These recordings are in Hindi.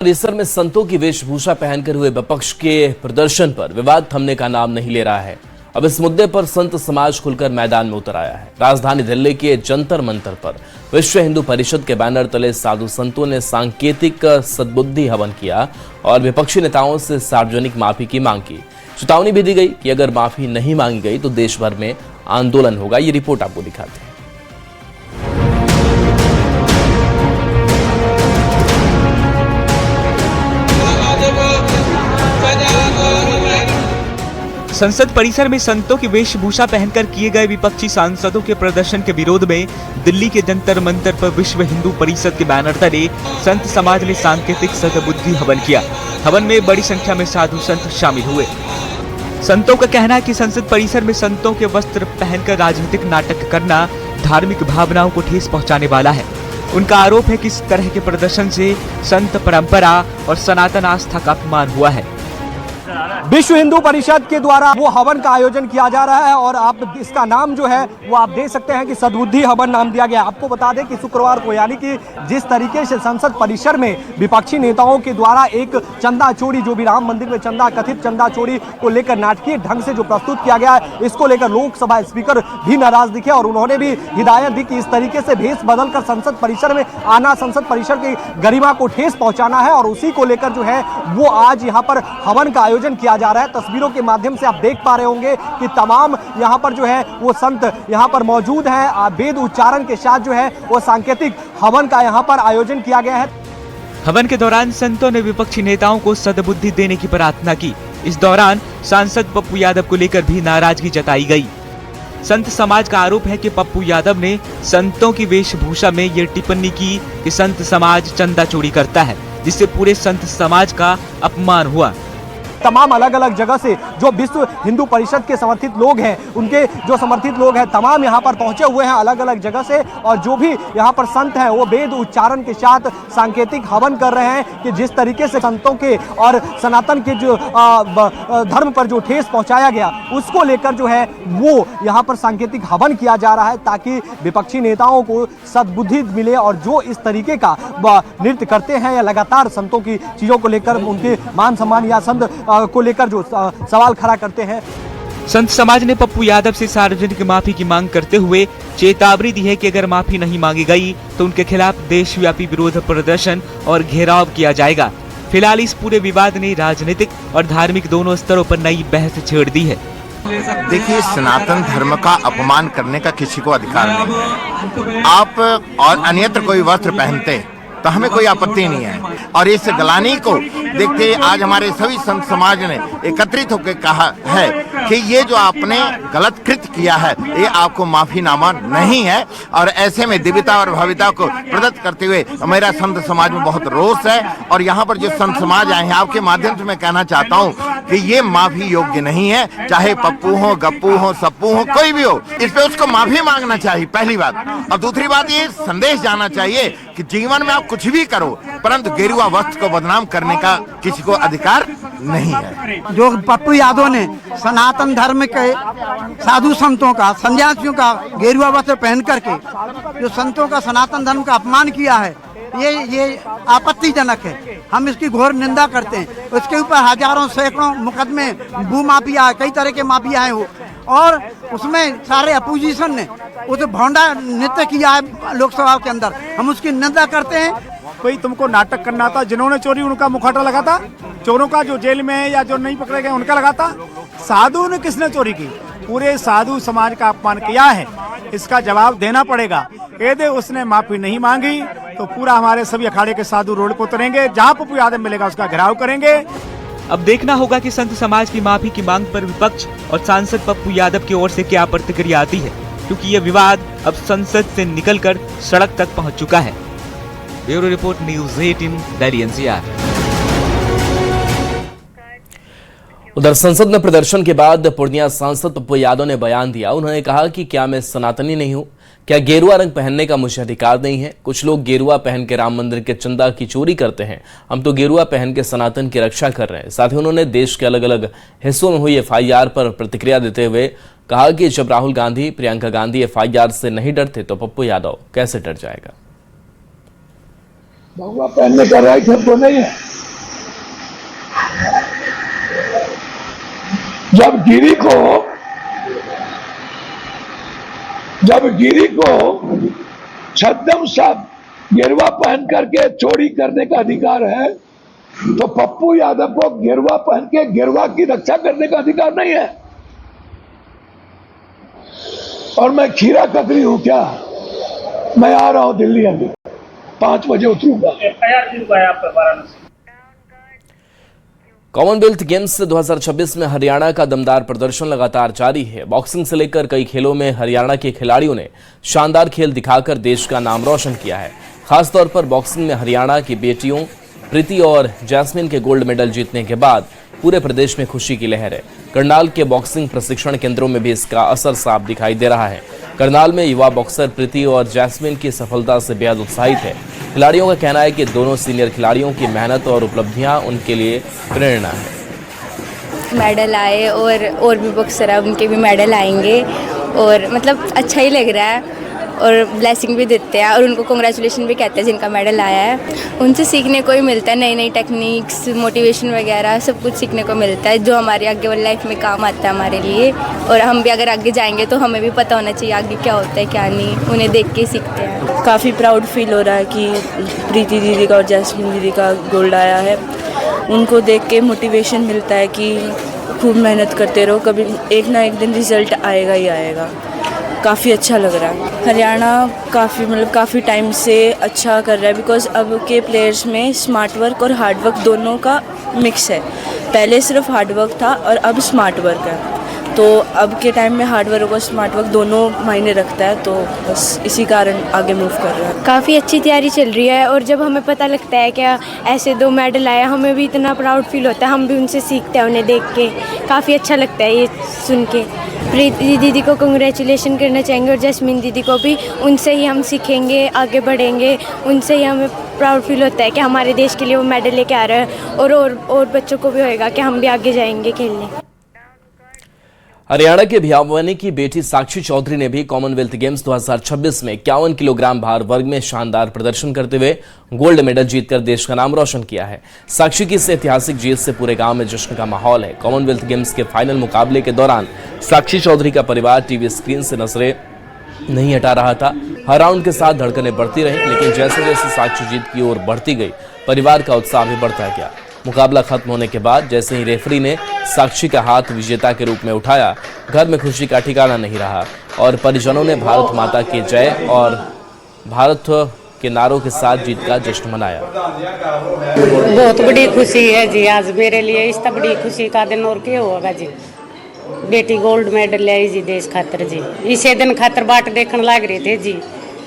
परिसर में संतों की वेशभूषा पहनकर हुए विपक्ष के प्रदर्शन पर विवाद थमने का नाम नहीं ले रहा है। अब इस मुद्दे पर संत समाज खुलकर मैदान में उतर आया है। राजधानी दिल्ली के जंतर मंतर पर विश्व हिंदू परिषद के बैनर तले साधु संतों ने सांकेतिक सद्बुद्धि हवन किया और विपक्षी नेताओं से सार्वजनिक माफी की मांग की। चेतावनी भी दी गई कि अगर माफी नहीं मांगी गई तो देश भर में आंदोलन होगा। ये रिपोर्ट आपको दिखाते हैं। संसद परिसर में संतों की वेशभूषा पहनकर किए गए विपक्षी सांसदों के प्रदर्शन के विरोध में दिल्ली के जंतर मंतर पर विश्व हिंदू परिषद के बैनर तले संत समाज ने सांकेतिक सद्बुद्धि हवन किया। हवन में बड़ी संख्या में साधु संत शामिल हुए। संतों का कहना है कि संसद परिसर में संतों के वस्त्र पहनकर राजनीतिक नाटक करना धार्मिक भावनाओं को ठेस पहुँचाने वाला है। उनका आरोप है कि इस तरह के प्रदर्शन से संत परंपरा और सनातन आस्था का अपमान हुआ है। विश्व हिंदू परिषद के द्वारा वो हवन का आयोजन किया जा रहा है और आप इसका नाम जो है वो आप देख सकते हैं कि सद्बुद्धि हवन नाम दिया गया। आपको बता दें कि शुक्रवार को यानी कि जिस तरीके से संसद परिसर में विपक्षी नेताओं के द्वारा एक चंदा चोरी, जो भी राम मंदिर में चंदा कथित चंदा चोरी को लेकर नाटकीय ढंग से जो प्रस्तुत किया गया है, इसको लेकर लोकसभा स्पीकर भी नाराज दिखे और उन्होंने भी हिदायत दी कि इस तरीके से भेष बदलकर संसद परिसर में आना संसद परिसर की गरिमा को ठेस पहुंचाना है और उसी को लेकर जो है वो आज यहाँ पर हवन का आयोजन किया जा रहा है। तस्वीरों के माध्यम से आप देख पा रहे होंगे कि तमाम यहाँ पर जो है वो संत यहाँ पर मौजूद हैं। वेद उच्चारण के साथ जो है वो सांकेतिक हवन का यहाँ पर आयोजन किया गया है। हवन के दौरान संतों ने विपक्षी नेताओं को सद्बुद्धि देने की प्रार्थना की। इस दौरान सांसद पप्पू यादव को लेकर भी नाराजगी जताई गई। संत समाज का आरोप है कि पप्पू यादव ने संतों की वेशभूषा में ये टिप्पणी की कि संत समाज चंदा चोरी करता है, जिससे पूरे संत समाज का अपमान हुआ। तमाम अलग अलग जगह से जो विश्व हिंदू परिषद के समर्थित लोग हैं, उनके जो समर्थित लोग हैं तमाम यहाँ पर पहुंचे हुए हैं अलग अलग जगह से, और जो भी यहाँ पर संत हैं वो वेद उच्चारण के साथ सांकेतिक हवन कर रहे हैं कि जिस तरीके से संतों के और सनातन के जो धर्म पर जो ठेस पहुंचाया गया उसको लेकर जो है वो यहाँ पर सांकेतिक हवन किया जा रहा है ताकि विपक्षी नेताओं को सद्बुद्धि मिले और जो इस तरीके का नृत्य करते हैं या लगातार संतों की चीजों को लेकर उनके मान सम्मान या संत को लेकर जो सवाल खड़ा करते हैं। संत समाज ने पप्पू यादव से सार्वजनिक माफी की मांग करते हुए चेतावनी दी है कि अगर माफी नहीं मांगी गई तो उनके खिलाफ देशव्यापी विरोध प्रदर्शन और घेराव किया जाएगा। फिलहाल इस पूरे विवाद ने राजनीतिक और धार्मिक दोनों स्तरों पर नई बहस छेड़ दी है। देखिए, सनातन धर्म का अपमान करने का किसी को अधिकार नहीं है। आप और अन्यत्र कोई वस्त्र पहनते तो हमें कोई आपत्ति नहीं है। और इस गलानी को देखते आज हमारे सभी संत समाज ने एकत्रित होकर कहा है कि ये जो आपने गलत कृत्य किया है ये आपको माफीनामा नहीं है। और ऐसे में दिव्यता और भव्यता को प्रदत्त करते हुए मेरा संत समाज में बहुत रोष है। और यहाँ पर जो संत समाज आए हैं आपके माध्यम से मैं कहना चाहता हूँ कि ये माफी योग्य नहीं है। चाहे पप्पू हो, गप्पू हो, सप्पू हो, कोई भी हो, इस पे उसको माफी मांगना चाहिए, पहली बात। और दूसरी बात ये संदेश जाना चाहिए कि जीवन में आप कुछ भी करो परंतु गेरुआ वस्त्र को बदनाम करने का किसी को अधिकार नहीं है। जो पप्पू यादव ने सनातन धर्म के साधु संतों का, सन्यासियों का गेरुआ वस्त्र पहन करके जो संतों का सनातन धर्म का अपमान किया है, ये आपत्तिजनक है। हम इसकी घोर निंदा करते हैं। उसके ऊपर हजारों सैकड़ों मुकदमे, भू माफिया, कई तरह के माफिया हैं वो, और उसमें सारे अपोजिशन ने उस भौंडा नृत्य किया है लोकसभा के अंदर। हम उसकी निंदा करते हैं। कोई तुमको नाटक करना था, जिन्होंने चोरी उनका मुखौटा लगा था, चोरों का जो जेल में है या जो नहीं पकड़े गए उनका लगा था। साधु ने किसने चोरी की? पूरे साधु समाज का अपमान किया है, इसका जवाब देना पड़ेगा। यदि उसने माफी नहीं मांगी तो पूरा हमारे सभी अखाड़े के साधु रोड पर उतरेंगे, जहाँ पप्पू यादव मिलेगा उसका घेराव करेंगे। अब देखना होगा कि संत समाज की माफी की मांग पर विपक्ष और सांसद पप्पू यादव की ओर से क्या प्रतिक्रिया आती है, क्योंकि यह विवाद अब संसद से निकलकर सड़क तक पहुंच चुका है। Bureau report, news 18, Delhi NCR. उधर संसद में प्रदर्शन के बाद पूर्णिया सांसद पप्पू यादव ने बयान दिया। उन्होंने कहा कि क्या मैं सनातनी नहीं हूं? क्या गेरुआ रंग पहनने का मुझे अधिकार नहीं है? कुछ लोग गेरुआ पहन के राम मंदिर के चंदा की चोरी करते हैं, हम तो गेरुआ पहन के सनातन की रक्षा कर रहे हैं। साथ ही उन्होंने देश के अलग अलग हिस्सों में हुई एफआईआर पर प्रतिक्रिया देते हुए कहा कि जब राहुल गांधी, प्रियंका गांधी एफआईआर से नहीं डरते तो पप्पू यादव कैसे डर जाएगा। भगवा पहनने का राइट हमको नहीं है। जब गिरी को छद्म साहब गिरवा पहन करके चोरी करने का अधिकार है, तो पप्पू यादव को गिरवा पहन के गिरवा की रक्षा करने का अधिकार नहीं है। और मैं खीरा ककड़ी हूं क्या? मैं आ रहा हूं दिल्ली, अभी 5 बजे उतरूंगा। कॉमनवेल्थ गेम्स 2026 में हरियाणा का दमदार प्रदर्शन लगातार जारी है। बॉक्सिंग से लेकर कई खेलों में हरियाणा के खिलाड़ियों ने शानदार खेल दिखाकर देश का नाम रोशन किया है। खासतौर पर बॉक्सिंग में हरियाणा की बेटियों प्रीति और जैस्मिन के गोल्ड मेडल जीतने के बाद पूरे प्रदेश में खुशी की लहर है। करनाल के बॉक्सिंग प्रशिक्षण केंद्रों में भी इसका असर साफ दिखाई दे रहा है। करनाल में युवा बॉक्सर प्रीति और जैस्मिन की सफलता से बेहद उत्साहित है। खिलाड़ियों का कहना है कि दोनों सीनियर खिलाड़ियों की मेहनत और उपलब्धियां उनके लिए प्रेरणा है। मेडल आए और भी बॉक्सर है, उनके भी मेडल आएंगे और मतलब अच्छा ही लग रहा है और ब्लेसिंग भी देते हैं और उनको कांग्रेचुलेशन भी कहते हैं जिनका मेडल आया है। उनसे सीखने को ही मिलता है, नई नई टेक्निक्स, मोटिवेशन वगैरह सब कुछ सीखने को मिलता है जो हमारे आगे वाली लाइफ में काम आता है हमारे लिए। और हम भी अगर आगे जाएंगे तो हमें भी पता होना चाहिए आगे क्या होता है क्या नहीं, उन्हें देख के सीखते हैं। काफ़ी प्राउड फील हो रहा है कि प्रीति दीदी का और जैस्मिन दीदी का गोल्ड आया है। उनको देख के मोटिवेशन मिलता है कि खूब मेहनत करते रहो, कभी एक ना एक दिन रिजल्ट आएगा ही आएगा। काफ़ी अच्छा लग रहा है। हरियाणा काफ़ी टाइम से अच्छा कर रहा है बिकॉज अब के प्लेयर्स में स्मार्ट वर्क और हार्ड वर्क दोनों का मिक्स है। पहले सिर्फ हार्ड वर्क था और अब स्मार्ट वर्क है, तो अब के टाइम में हार्ड वर्क और स्मार्ट वर्क दोनों मायने रखता है, तो बस इसी कारण आगे मूव कर रहा है। काफ़ी अच्छी तैयारी चल रही है और जब हमें पता लगता है कि ऐसे 2 मेडल आए, हमें भी इतना प्राउड फील होता है। हम भी उनसे सीखते हैं उन्हें देख के, काफ़ी अच्छा लगता है ये सुन के। प्रीति दीदी को कांग्रेचुलेशन करना चाहेंगे और जैस्मिन दीदी को भी। उनसे ही हम सीखेंगे, आगे बढ़ेंगे, उनसे ही हमें प्राउड फील होता है कि हमारे देश के लिए वो मेडल लेके आ रहे हैं और बच्चों को भी होएगा कि हम भी आगे जाएंगे खेलने। हरियाणा के भिवानी की बेटी साक्षी चौधरी ने भी कॉमनवेल्थ गेम्स 2026 में 51 किलोग्राम भार वर्ग में शानदार प्रदर्शन करते हुए गोल्ड मेडल जीतकर देश का नाम रोशन किया है। साक्षी की इस ऐतिहासिक जीत से पूरे गांव में जश्न का माहौल है। कॉमनवेल्थ गेम्स के फाइनल मुकाबले के दौरान साक्षी चौधरी का परिवार टीवी स्क्रीन से नजरें नहीं हटा रहा था। हर राउंड के साथ धड़कनें बढ़ती रही, लेकिन जैसे जैसे साक्षी जीत की ओर बढ़ती गई, परिवार का उत्साह भी बढ़ता गया। मुकाबला खत्म होने के बाद जैसे ही रेफरी ने साक्षी का हाथ विजेता के रूप में उठाया, घर में खुशी का ठिकाना नहीं रहा और परिजनों ने भारत माता की जय और भारत के नारों के साथ जीत का जश्न मनाया। बहुत बड़ी खुशी है जी आज मेरे लिए, इस तक बड़ी खुशी का दिन और क्या होगा जी। बेटी गोल्ड मेडल लाई जी देश खातर जी, इसे दिन खातर बाट देखने लग रहे थे जी।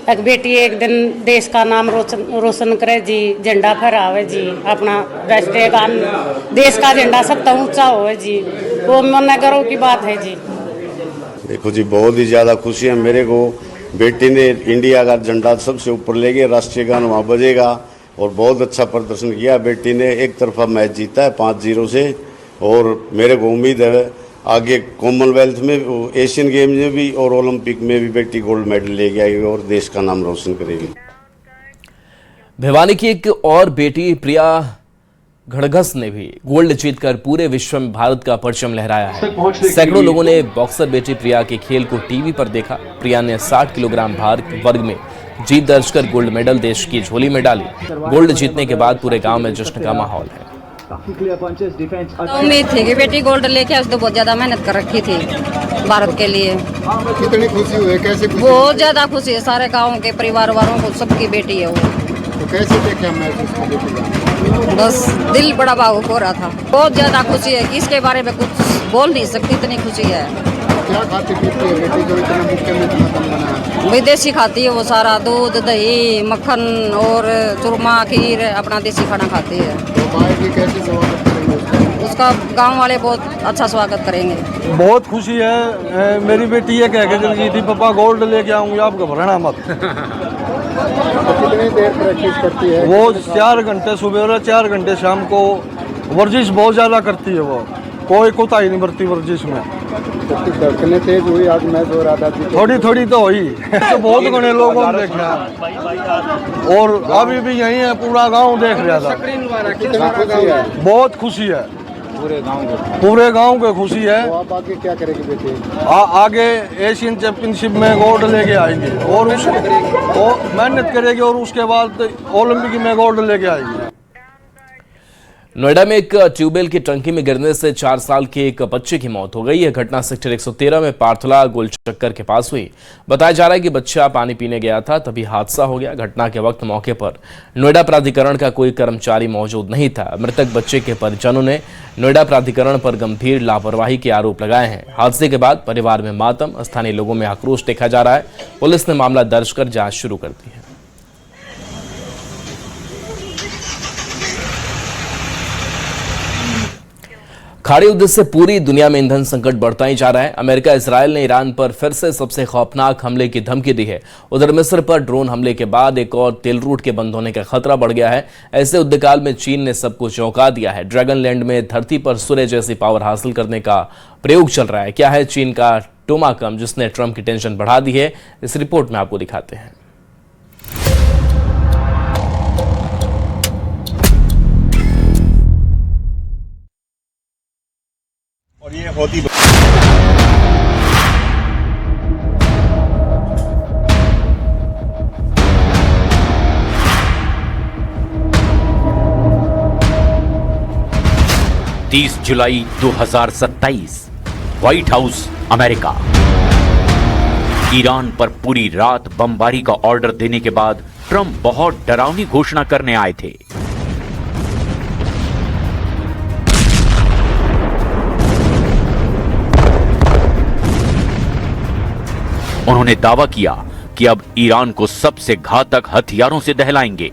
तक बेटी एक दिन देश का नाम रोशन करे जी, झंडा फहरावे जी, अपना राष्ट्रीय गान देश का झंडा सब तक ऊंचा हो जी, वो मन गर्व की बात है जी। देखो जी बहुत ही ज़्यादा खुशी है मेरे को, बेटी ने इंडिया का झंडा सबसे ऊपर ले गया, राष्ट्रीय गान वहाँ बजेगा और बहुत अच्छा प्रदर्शन किया बेटी ने। एक तरफा मैच जीता है 5-0 से और मेरे को उम्मीद है आगे कॉमनवेल्थ में, एशियन गेम्स में भी और ओलंपिक में भी बेटी गोल्ड मेडल लेके आएगी और देश का नाम रोशन करेगी। भिवानी की एक और बेटी प्रिया घड़घस ने भी गोल्ड जीतकर पूरे विश्व में भारत का परचम लहराया है। सैकड़ों लोगों ने बॉक्सर बेटी प्रिया के खेल को टीवी पर देखा। प्रिया ने 60 किलोग्राम भार वर्ग में जीत दर्ज कर गोल्ड मेडल देश की झोली में डाली। गोल्ड जीतने के बाद पूरे गांव में जश्न का माहौल है। उम्मीद थी कि बेटी गोल्ड लेके आज तो बहुत ज्यादा मेहनत कर रखी थी भारत के लिए। कितनी खुशी हुई, कैसे खुशी? बहुत ज्यादा खुशी है, सारे गाँव के परिवार वालों को, सबकी बेटी है वो। तो कैसे देखा मैच उसको बेटी? बस दिल बड़ा भावुक हो रहा था। बहुत ज्यादा खुशी है कि इसके बारे में कुछ बोल नहीं सकती, इतनी खुशी है। क्या खाती पीती है बेटी जो इतना मुश्किल में इतना दम बना है? विदेशी खाती है वो सारा, दूध दही मक्खन और चूरमा खीर अपना देसी खाना खाती है। तो भाई की कैसे स्वागत करेंगे उसका? गांव वाले बहुत अच्छा स्वागत करेंगे। बहुत खुशी है, मेरी बेटी ये कह के चल गई थी पापा गोल्ड लेके आऊंगी, आप घबराना मत। तो कितनी देर प्रैक्टिस करती है वो? 4 घंटे सुबह और 4 घंटे शाम को। वर्जिश बहुत ज़्यादा करती है वो, कोई कोताही नहीं बरती वर्जिश में। धड़कने तेज हुई आज मैच हो रहा था। थोड़ी थोड़ी तो हुई तो बहुत घने लोगों ने देखा और अभी भी यही है, पूरा गांव देख रहा था। कितना खुशी है? बहुत खुशी है, पूरे गांव को खुशी है। तो आप आगे क्या करेंगे बेटे? आगे एशियन चैंपियनशिप में गोल्ड लेके आएंगे और मेहनत करेंगे और उसके बाद ओलंपिक में गोल्ड लेके आएंगे। नोएडा में एक ट्यूबवेल की टंकी में गिरने से 4 साल के एक बच्चे की मौत हो गई। यह घटना सेक्टर 113 में पार्थला गोल चक्कर के पास हुई। बताया जा रहा है कि बच्चा पानी पीने गया था, तभी हादसा हो गया। घटना के वक्त मौके पर नोएडा प्राधिकरण का कोई कर्मचारी मौजूद नहीं था। मृतक बच्चे के परिजनों ने नोएडा प्राधिकरण पर गंभीर लापरवाही के आरोप लगाए हैं। हादसे के बाद परिवार में मातम, स्थानीय लोगों में आक्रोश देखा जा रहा है। पुलिस ने मामला दर्ज कर जांच शुरू कर दी है। खाड़ी युद्ध से पूरी दुनिया में ईंधन संकट बढ़ता ही जा रहा है। अमेरिका इजरायल ने ईरान पर फिर से सबसे खौफनाक हमले की धमकी दी है। उधर मिस्र पर ड्रोन हमले के बाद एक और तेल रूट के बंद होने का खतरा बढ़ गया है। ऐसे युद्धकाल में चीन ने सबको चौंका दिया है। ड्रैगन लैंड में धरती पर सूर्य जैसी पावर हासिल करने का प्रयोग चल रहा है। क्या है चीन का टोमाकम जिसने ट्रंप की टेंशन बढ़ा दी है, इस रिपोर्ट में आपको दिखाते हैं। और ये होती 30 जुलाई 2027 व्हाइट हाउस अमेरिका। ईरान पर पूरी रात बमबारी का ऑर्डर देने के बाद ट्रंप बहुत डरावनी घोषणा करने आए थे। उन्होंने दावा किया कि अब ईरान को सबसे घातक हथियारों से दहलाएंगे,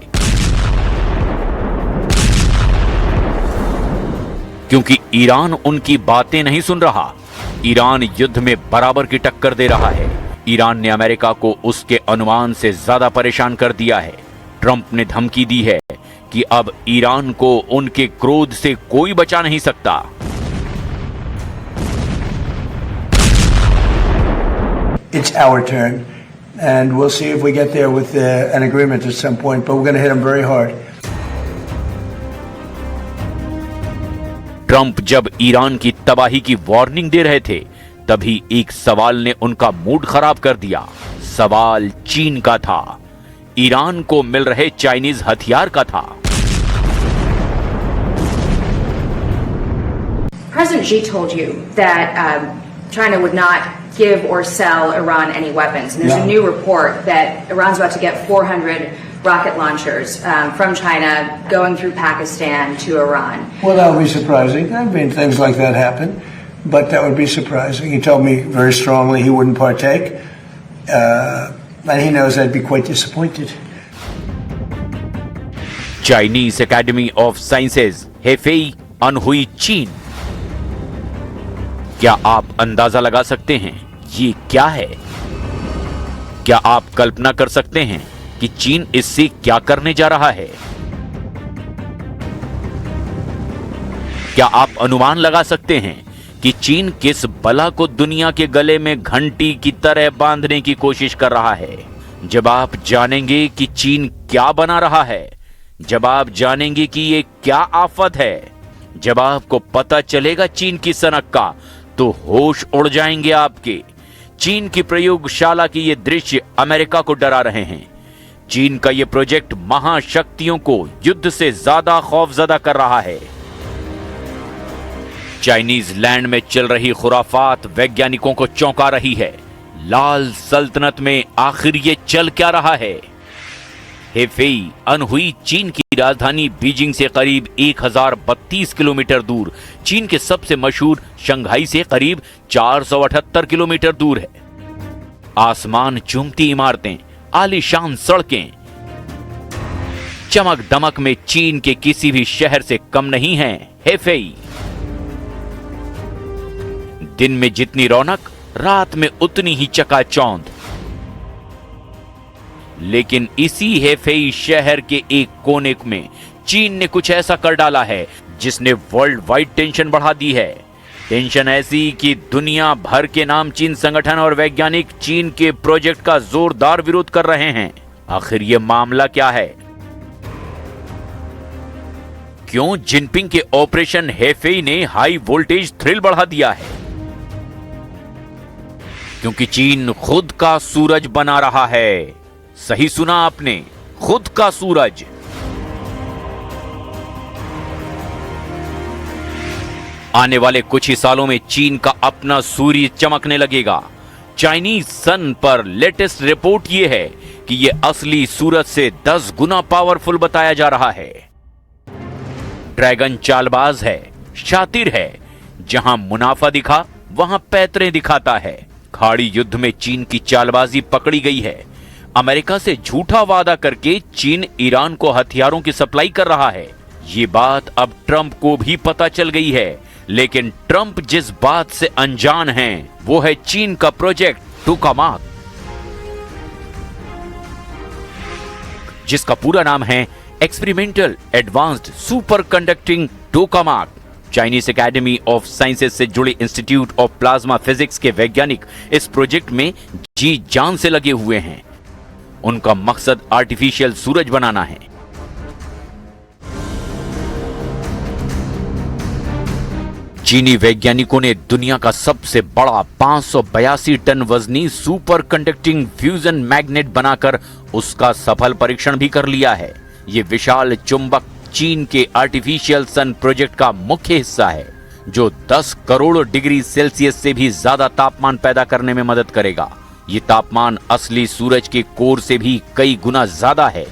क्योंकि ईरान उनकी बातें नहीं सुन रहा। ईरान युद्ध में बराबर की टक्कर दे रहा है। ईरान ने अमेरिका को उसके अनुमान से ज्यादा परेशान कर दिया है। ट्रंप ने धमकी दी है कि अब ईरान को उनके क्रोध से कोई बचा नहीं सकता। It's our turn, and we'll see if we get there with an agreement at some point, but we're going to hit them very hard. Trump जब ईरान की तबाही की वार्निंग दे रहे थे, तभी एक सवाल ने उनका मूड खराब कर दिया। सवाल चीन का था, ईरान को मिल रहे चाइनीज हथियार का था। President Xi told you that China would not give or sell Iran any weapons. And there's a new report that Iran's about to get 400 rocket launchers from China going through Pakistan to Iran. Well, that would be surprising. I mean, things like that happen, but that would be surprising. He told me very strongly he wouldn't partake, and he knows I'd be quite disappointed. Chinese Academy of Sciences, Hefei, Anhui चीन। क्या आप अंदाजा लगा सकते हैं ये क्या है? क्या आप कल्पना कर सकते हैं कि चीन इससे क्या करने जा रहा है? क्या आप अनुमान लगा सकते हैं कि चीन किस बला को दुनिया के गले में घंटी की तरह बांधने की कोशिश कर रहा है? जब आप जानेंगे कि चीन क्या बना रहा है, जब आप जानेंगे कि ये क्या आफत है, जब आपको पता चलेगा चीन की सनक का, तो होश उड़ जाएंगे आपके। चीन की प्रयोगशाला की ये दृश्य अमेरिका को डरा रहे हैं। चीन का ये प्रोजेक्ट महाशक्तियों को युद्ध से ज्यादा खौफजदा कर रहा है। चाइनीज लैंड में चल रही खुराफात वैज्ञानिकों को चौंका रही है। लाल सल्तनत में आखिर ये चल क्या रहा है? हेफेई अनहुई चीन की राजधानी बीजिंग से करीब 1032 किलोमीटर दूर, चीन के सबसे मशहूर शंघाई से करीब 478 किलोमीटर दूर है। आसमान चूमती इमारतें, आलीशान सड़कें, चमक दमक में चीन के किसी भी शहर से कम नहीं है हेफेई। दिन में जितनी रौनक, रात में उतनी ही चकाचौंध। लेकिन इसी हेफेई शहर के एक कोने में चीन ने कुछ ऐसा कर डाला है जिसने वर्ल्ड वाइड टेंशन बढ़ा दी है। टेंशन ऐसी कि दुनिया भर के नामचीन संगठन और वैज्ञानिक चीन के प्रोजेक्ट का जोरदार विरोध कर रहे हैं। आखिर ये मामला क्या है? क्यों जिनपिंग के ऑपरेशन हेफेई ने हाई वोल्टेज थ्रिल बढ़ा दिया है? क्योंकि चीन खुद का सूरज बना रहा है। सही सुना आपने, खुद का सूरज। आने वाले कुछ ही सालों में चीन का अपना सूर्य चमकने लगेगा। चाइनीज सन पर लेटेस्ट रिपोर्ट यह है कि यह असली सूरज से 10 गुना पावरफुल बताया जा रहा है। ड्रैगन चालबाज है, शातिर है, जहां मुनाफा दिखा वहां पैतरे दिखाता है। खाड़ी युद्ध में चीन की चालबाजी पकड़ी गई है। अमेरिका से झूठा वादा करके चीन ईरान को हथियारों की सप्लाई कर रहा है। ये बात अब ट्रंप को भी पता चल गई है, लेकिन ट्रंप जिस बात से अनजान हैं, वो है चीन का प्रोजेक्ट टोकामाक, जिसका पूरा नाम है experimental advanced super conducting tokamak. Chinese academy of sciences से जुड़े इंस्टीट्यूट ऑफ प्लाज्मा फिजिक्स के वैज्ञानिक इस प्रोजेक्ट में जी जान से लगे हुए हैं। उनका मकसद आर्टिफिशियल सूरज बनाना है। चीनी वैज्ञानिकों ने दुनिया का सबसे बड़ा 582 टन वजनी सुपर कंडक्टिंग फ्यूजन मैग्नेट बनाकर उसका सफल परीक्षण भी कर लिया है। ये विशाल चुंबक चीन के आर्टिफिशियल सन प्रोजेक्ट का मुख्य हिस्सा है, जो 10 करोड़ डिग्री सेल्सियस से भी ज्यादा तापमान पैदा करने में मदद करेगा। ये तापमान असली सूरज के कोर से भी कई गुना ज्यादा है।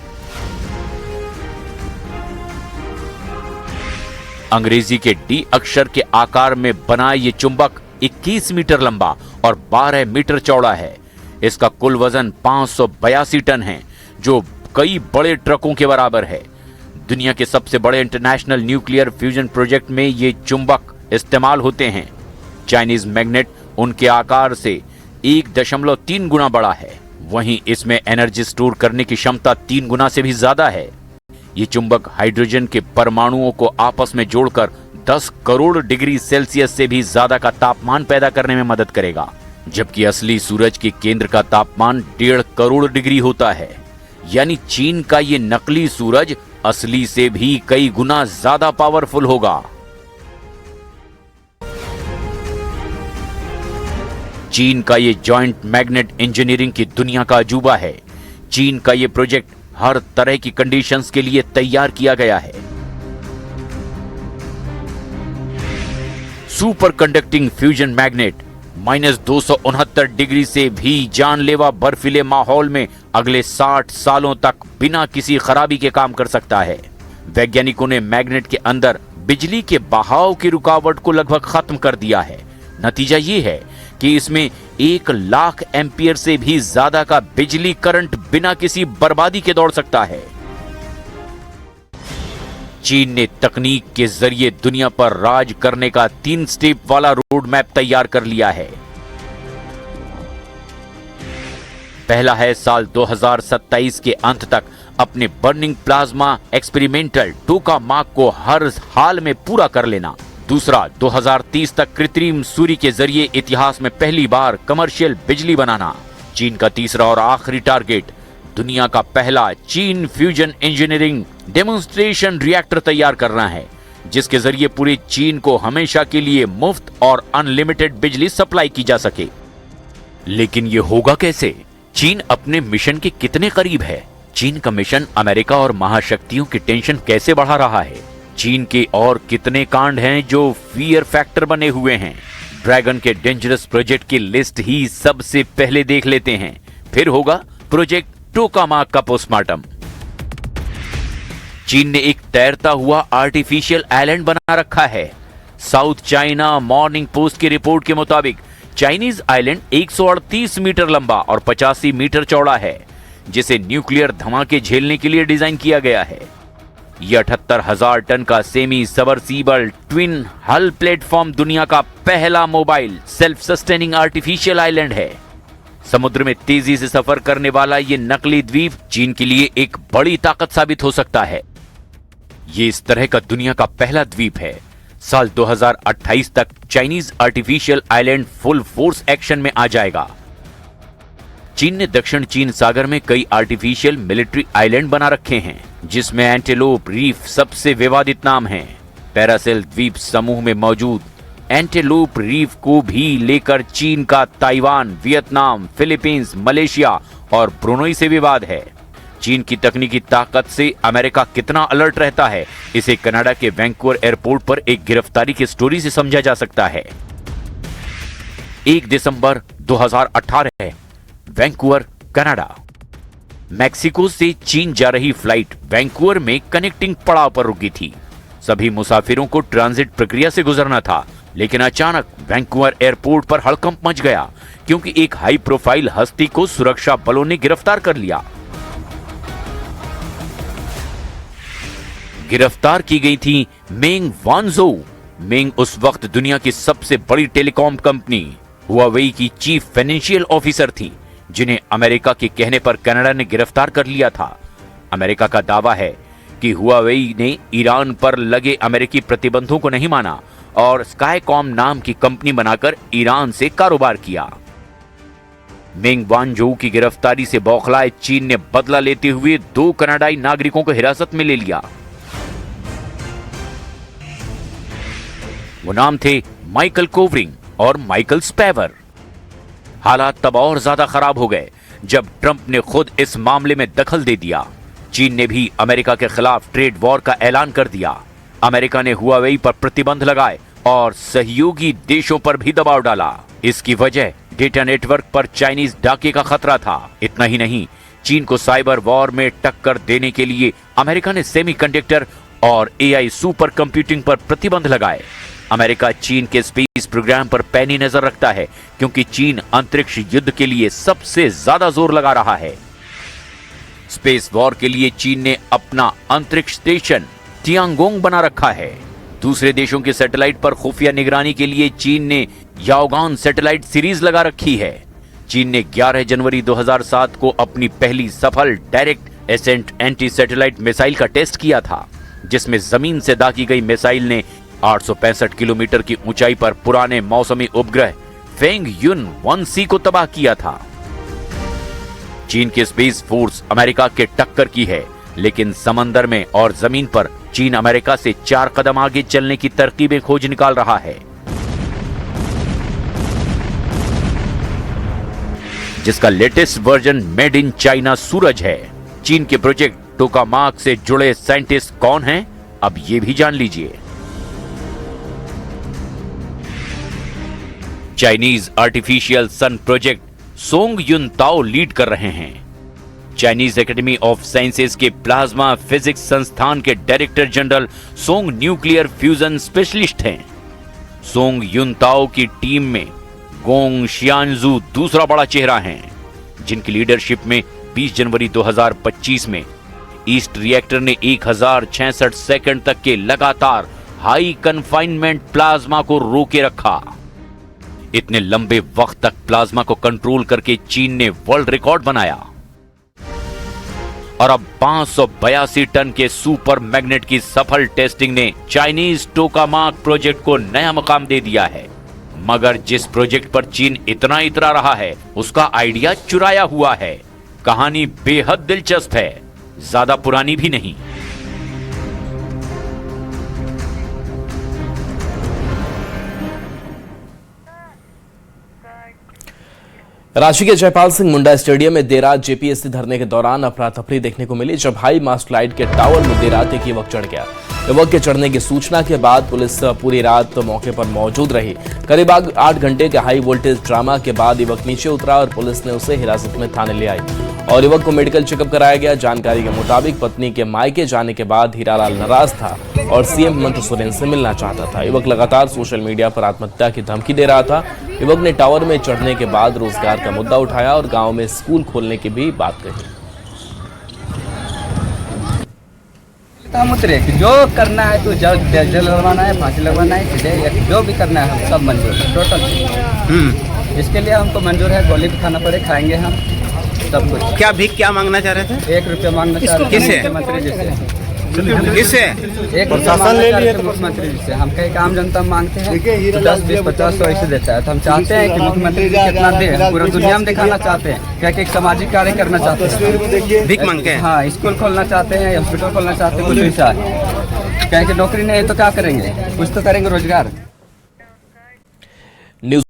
अंग्रेजी के डी अक्षर के आकार में बना ये चुंबक 21 मीटर लंबा और 12 मीटर चौड़ा है। इसका कुल वजन 582 टन है, जो कई बड़े ट्रकों के बराबर है। दुनिया के सबसे बड़े इंटरनेशनल न्यूक्लियर फ्यूजन प्रोजेक्ट में ये चुंबक इस्तेमाल होते हैं। चाइनीज मैग्नेट उनके आकार से 1.3 गुना बड़ा है। वहीं इसमें एनर्जी स्टोर करने की क्षमता 3 गुना से भी ज्यादा है। ये चुंबक हाइड्रोजन के परमाणुओं को आपस में जोड़कर 10 करोड़ डिग्री सेल्सियस से भी ज्यादा का तापमान पैदा करने में मदद करेगा, जबकि असली सूरज के केंद्र का तापमान 1.5 करोड़ डिग्री होता है। यानी चीन का ये नकली सूरज असली से भी कई गुना ज्यादा पावरफुल होगा। चीन का ये जॉइंट मैग्नेट इंजीनियरिंग की दुनिया का अजूबा है। चीन का ये प्रोजेक्ट हर तरह की कंडीशंस के लिए तैयार किया गया है। Super conducting fusion magnet -269 degree से भी जानलेवा बर्फीले माहौल में अगले 60 सालों तक बिना किसी खराबी के काम कर सकता है। वैज्ञानिकों ने मैग्नेट के अंदर बिजली के बहाव की रुकावट को लगभग खत्म कर दिया है। नतीजा ये है कि इसमें 1 लाख एम्पियर से भी ज्यादा का बिजली करंट बिना किसी बर्बादी के दौड़ सकता है। चीन ने तकनीक के जरिए दुनिया पर राज करने का 3 स्टेप वाला रोड मैप तैयार कर लिया है। पहला है साल 2027 के अंत तक अपने बर्निंग प्लाज्मा एक्सपेरिमेंटल टोकामाक को हर हाल में पूरा कर लेना। दूसरा, 2030 तक कृत्रिम सूर्य के जरिए इतिहास में पहली बार कमर्शियल बिजली बनाना। चीन का तीसरा और आखिरी टारगेट, दुनिया का पहला चीन फ्यूजन इंजीनियरिंग डेमोन्स्ट्रेशन रिएक्टर तैयार करना है, जिसके जरिए पूरे चीन को हमेशा के लिए मुफ्त और अनलिमिटेड बिजली सप्लाई की जा सके। लेकिन ये होगा कैसे? चीन अपने मिशन के कितने करीब है? चीन का मिशन अमेरिका और महाशक्तियों की टेंशन कैसे बढ़ा रहा है? चीन के और कितने कांड हैं जो फियर फैक्टर बने हुए हैं? ड्रैगन के डेंजरस प्रोजेक्ट की लिस्ट ही सबसे पहले देख लेते हैं, फिर होगा प्रोजेक्ट टोकामाक का पोस्टमार्टम। चीन ने एक तैरता हुआ आर्टिफिशियल आइलैंड बना रखा है। साउथ चाइना मॉर्निंग पोस्ट की रिपोर्ट के मुताबिक चाइनीज आइलैंड 138 मीटर लंबा और 85 मीटर चौड़ा है, जिसे न्यूक्लियर धमाके झेलने के लिए डिजाइन किया गया है। यह 78,000 टन का सेमी सबमर्सिबल ट्विन हल प्लेटफॉर्म दुनिया का पहला mobile self sustaining artificial island है। समुद्र में तेजी से सफर करने वाला यह नकली द्वीप चीन के लिए एक बड़ी ताकत साबित हो सकता है। ये इस तरह का दुनिया का पहला द्वीप है साल 2028 तक Chinese artificial island full force action में आ जाएगा। चीन ने दक्षिण चीन सागर में कई आर्टिफिशियल मिलिट्री आइलैंड बना रखे हैं, जिसमें एंटेलोप रीफ सबसे विवादित नाम है। पैरासेल द्वीप समूह में मौजूद एंटेलोप रीफ को भी लेकर चीन का ताइवान, वियतनाम, फिलीपींस, मलेशिया और ब्रुनई से विवाद है। चीन की तकनीकी ताकत से अमेरिका कितना अलर्ट रहता है, इसे कनाडा के वैंकूवर एयरपोर्ट पर एक गिरफ्तारी की स्टोरी से समझा जा सकता है। 1 दिसंबर 2018, वैंकूवर, कनाडा। मैक्सिको से चीन जा रही फ्लाइट वैंकूवर में कनेक्टिंग पड़ाव पर रुकी थी। सभी मुसाफिरों को ट्रांजिट प्रक्रिया से गुजरना था, लेकिन अचानक वैंकूवर एयरपोर्ट पर हड़कंप मच गया क्योंकि एक हाई प्रोफाइल हस्ती को सुरक्षा बलों ने गिरफ्तार कर लिया। गिरफ्तार की गई थी मेंग वानजोउ। मेंग उस वक्त दुनिया की सबसे बड़ी टेलीकॉम कंपनी हुआवेई की चीफ फाइनेंशियल ऑफिसर थी, जिन्हें अमेरिका के कहने पर कनाडा ने गिरफ्तार कर लिया था। अमेरिका का दावा है कि हुआवेई ने ईरान पर लगे अमेरिकी प्रतिबंधों को नहीं माना और स्काईकॉम नाम की कंपनी बनाकर ईरान से कारोबार किया। मेंग वानजोउ की गिरफ्तारी से बौखलाए चीन ने बदला लेते हुए 2 कनाडाई नागरिकों को हिरासत में ले लिया। वो नाम थे माइकल कोवरिंग और माइकल स्पैवर। हालात तब और ज्यादा खराब हो गए जब ट्रंप ने खुद इस मामले में दखल दे दिया। चीन ने भी अमेरिका के खिलाफ ट्रेड वॉर का ऐलान कर दिया। अमेरिका ने हुआवेई पर प्रतिबंध लगाए और सहयोगी देशों पर भी दबाव डाला। इसकी वजह डेटा नेटवर्क पर चाइनीज डाके का खतरा था। इतना ही नहीं, चीन को साइबर वॉर में टक्कर देने के लिए अमेरिका ने सेमीकंडक्टर और एआई सुपर कंप्यूटिंग पर प्रतिबंध लगाए। अमेरिका चीन के स्पेस प्रोग्राम पर पैनी नजर रखता है क्योंकि चीन अंतरिक्ष युद्ध के लिए सबसे ज्यादा जोर लगा रहा है। स्पेस वॉर के लिए चीन ने अपना अंतरिक्ष स्टेशन तियांगोंग बना रखा है। दूसरे देशों के सैटेलाइट पर खुफिया निगरानी के लिए चीन ने याओगान सैटेलाइट सीरीज लगा रखी है। चीन ने 11 जनवरी 2007 को अपनी पहली सफल direct ascent anti satellite missile का टेस्ट किया था, जिसमें जमीन से दागी गई मिसाइल ने 865 किलोमीटर की ऊंचाई पर पुराने मौसमी उपग्रह फेंग युन 1C को तबाह किया था। चीन की स्पेस फोर्स अमेरिका के टक्कर की है, लेकिन समंदर में और जमीन पर चीन अमेरिका से 4 कदम आगे चलने की तरकीबें खोज निकाल रहा है, जिसका latest version made in China सूरज है। चीन के प्रोजेक्ट टोकामाक से जुड़े साइंटिस्ट कौन हैं, अब ये भी जान लीजिए। Chinese artificial sun project Song Yun Tao lead कर रहे हैं। चाइनीज एकेडमी ऑफ साइंसेज के प्लाज्मा फिजिक्स संस्थान के director general Song nuclear fusion specialist हैं। सोंग युन ताओ की टीम में गोंग शियानजू दूसरा बड़ा चेहरा हैं, जिनकी लीडरशिप में 20 जनवरी 2025 में ईस्ट रिएक्टर ने 1066 सेकंड तक के लगातार हाई कन्फाइनमेंट प्लाज्मा को रोके रखा। इतने लंबे वक्त तक प्लाज्मा को कंट्रोल करके चीन ने वर्ल्ड रिकॉर्ड बनाया और अब 582 टन के सुपर मैग्नेट की सफल टेस्टिंग ने चाइनीज टोकामाक प्रोजेक्ट को नया मकाम दे दिया है। मगर जिस प्रोजेक्ट पर चीन इतना इतरा रहा है, उसका आइडिया चुराया हुआ है। कहानी बेहद दिलचस्प है, ज्यादा पुरानी भी नहीं। रांची के जयपाल सिंह मुंडा स्टेडियम में देर रात जेपीएससी धरने के दौरान अफरा तफरी देखने को मिली, जब हाई मास्ट लाइट के टावर में देर रात एक युवक चढ़ गया। युवक के चढ़ने की सूचना के बाद पुलिस पूरी रात मौके पर मौजूद रही। करीब 8 घंटे के हाई वोल्टेज ड्रामा के बाद युवक नीचे उतरा और पुलिस ने उसे हिरासत में थाने ले आई और युवक को मेडिकल चेकअप कराया गया। जानकारी के मुताबिक पत्नी के मायके जाने के बाद हीरालाल नाराज था और सीएम हेमंत सोरेन से मिलना चाहता था। युवक लगातार सोशल मीडिया पर आत्महत्या की धमकी दे रहा था। युवक ने टावर में चढ़ने के बाद रोजगार का मुद्दा उठाया और गांव में स्कूल खोलने की भी बात कही। जो करना है तो जेल लगवाना है, फांसी लगवाना है, सीधे जो भी करना है हम सब मंजूर है टोटल। इसके लिए हमको मंजूर है, गोली भी खाना पड़े खाएंगे हम सब कुछ। क्या भीख क्या मांगना चाह रहे थे? 1 रुपया मांगना चाह रहे थे किससे? मुख्यमंत्री जी से। किससे? एक प्रशासन ले लिए तो मुख्यमंत्री जी से। हम कहीं आम जनता मांगते हैं तो 10, 20, 50 ऐसे देता है। तो हम चाहते हैं कि मुख्यमंत्री जी कितना दे, पूरा दुनिया में दिखाना चाहते हैं क्या कि एक सामाजिक कार्य करना चाहते हैं। भीख मांगते हैं, हाँ, स्कूल खोलना चाहते हैं, हॉस्पिटल खोलना चाहते हैं, कुछ भी चाहे। क्या कि नौकरी नहीं है तो क्या करेंगे, कुछ तो करेंगे रोजगार। न्यूज